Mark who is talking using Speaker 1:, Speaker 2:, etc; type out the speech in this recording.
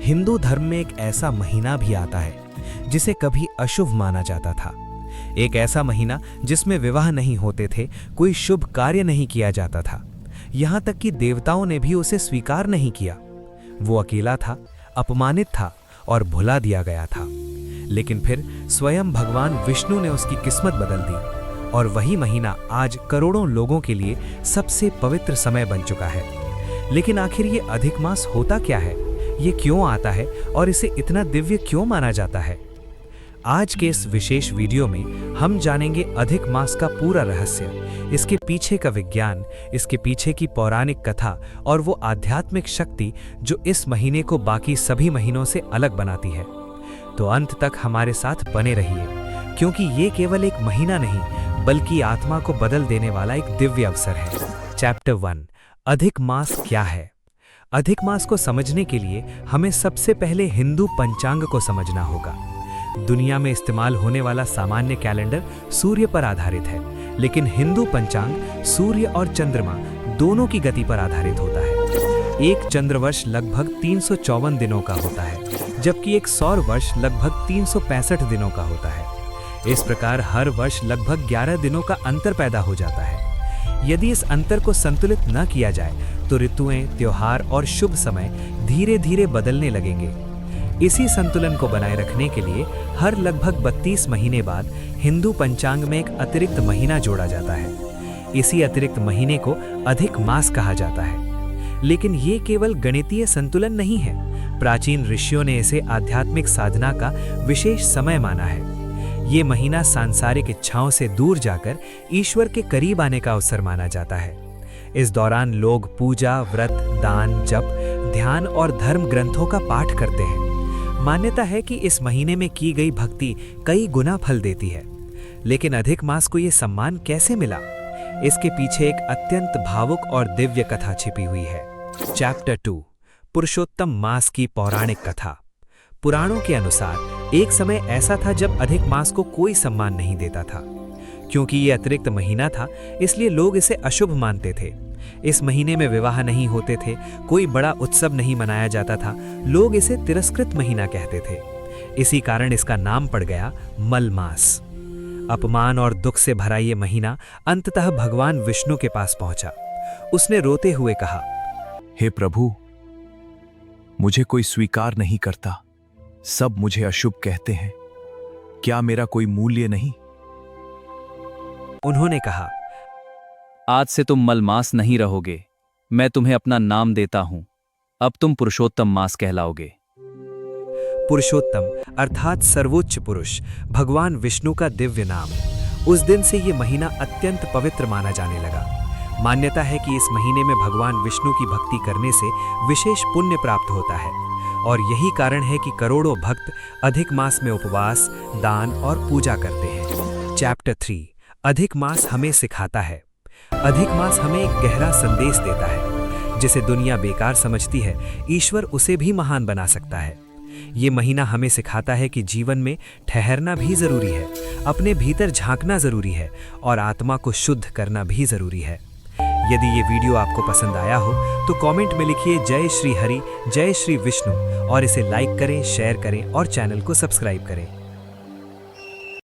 Speaker 1: हिंदू धर्म में एक ऐसा महीना भी आता है जिसे कभी अशुभ माना जाता था। एक ऐसा महीना जिसमें विवाह नहीं होते थे, कोई शुभ कार्य नहीं किया जाता था, यहाँ तक कि देवताओं ने भी उसे स्वीकार नहीं किया। वो अकेला था, अपमानित था और भुला दिया गया था। लेकिन फिर स्वयं भगवान विष्णु ने उसकी किस्मत बदल दी और वही महीना आज करोड़ों लोगों के लिए सबसे पवित्र समय बन चुका है। लेकिन आखिर ये अधिक मास होता क्या है, ये क्यों आता है और इसे इतना दिव्य क्यों माना जाता है? आज के इस विशेष वीडियो में हम जानेंगे अधिक मास का पूरा रहस्य, इसके पीछे का विज्ञान, इसके पीछे की पौराणिक कथा और वो आध्यात्मिक शक्ति जो इस महीने को बाकी सभी महीनों से अलग बनाती है। तो अंत तक हमारे साथ बने रहिए, क्योंकि ये केवल एक महीना नहीं बल्कि आत्मा को बदल देने वाला एक दिव्य अवसर है। चैप्टर 1, अधिक मास क्या है? अधिक मास को समझने के लिए हमें सबसे पहले हिंदू पंचांग को समझना होगा। दुनिया में इस्तेमाल होने वाला सामान्य कैलेंडर सूर्य पर आधारित है, लेकिन हिंदू पंचांग सूर्य और चंद्रमा दोनों की गति पर आधारित होता है। एक चंद्र वर्ष लगभग 354 दिनों का होता है, जबकि एक सौर वर्ष लगभग 365 दिनों का होता है। इस प्रकार हर वर्ष लगभग 11 दिनों का अंतर पैदा हो जाता है। यदि इस अंतर को संतुलित न किया जाए तो ऋतुएं, त्योहार और शुभ समय धीरे धीरे बदलने लगेंगे। इसी संतुलन को बनाए रखने के लिए हर लगभग 32 महीने बाद हिंदू पंचांग में एक अतिरिक्त महीना जोड़ा जाता है। इसी अतिरिक्त महीने को अधिक मास कहा जाता है। लेकिन ये केवल गणितीय संतुलन नहीं है, प्राचीन ऋषियों ने इसे आध्यात्मिक साधना का विशेष समय माना है। ये महीना सांसारिक इच्छाओं से दूर जाकर ईश्वर के करीब आने का अवसर माना जाता है। इस दौरान लोग पूजा, व्रत, दान, जप, ध्यान और धर्म ग्रंथों का पाठ करते हैं। मान्यता है कि इस महीने में की गई भक्ति कई गुना फल देती है। लेकिन अधिक मास को ये सम्मान कैसे मिला? इसके पीछे एक अत्यंत भावुक और दिव्य कथा छिपी हुई है। चैप्टर 2, पुरुषोत्तम मास की पौराणिक कथा। पुराणों के अनुसार एक समय ऐसा था जब अधिक मास को कोई सम्मान नहीं देता था। क्योंकि ये अतिरिक्त महीना था, इसलिए लोग इसे अशुभ मानते थे। इस महीने में विवाह नहीं होते थे, कोई बड़ा उत्सव नहीं मनाया जाता था, लोग इसे तिरस्कृत महीना कहते थे। इसी कारण इसका नाम पड़ गया मल मास। अपमान और दुख से भरा ये महीना अंततः भगवान विष्णु के पास पहुंचा। उसने रोते हुए कहा,
Speaker 2: हे प्रभु, मुझे कोई स्वीकार नहीं करता, सब मुझे अशुभ कहते हैं, क्या मेरा कोई मूल्य नहीं?
Speaker 1: उन्होंने कहा,
Speaker 3: आज से तुम मलमास नहीं रहोगे, मैं तुम्हें अपना नाम देता हूं, अब तुम पुरुषोत्तम मास कहलाओगे।
Speaker 1: पुरुषोत्तम अर्थात सर्वोच्च पुरुष, भगवान विष्णु का दिव्य नाम। उस दिन से ये महीना अत्यंत पवित्र माना जाने लगा। मान्यता है कि इस महीने में भगवान विष्णु की भक्ति करने से विशेष पुण्य प्राप्त होता है और यही कारण है कि करोड़ों भक्त अधिक मास में उपवास, दान और पूजा करते हैं। चैप्टर 3, अधिक मास हमें सिखाता है। अधिक मास हमें एक गहरा संदेश देता है। जिसे दुनिया बेकार समझती है, ईश्वर उसे भी महान बना सकता है। ये महीना हमें सिखाता है कि जीवन में ठहरना भी जरूरी है, अपने भीतर झांकना जरूरी है और आत्मा को शुद्ध करना भी जरूरी है। यदि ये वीडियो आपको पसंद आया हो तो कमेंट में लिखिए जय श्री हरि, जय श्री विष्णु और इसे लाइक करें, शेयर करें और चैनल को सब्सक्राइब करें।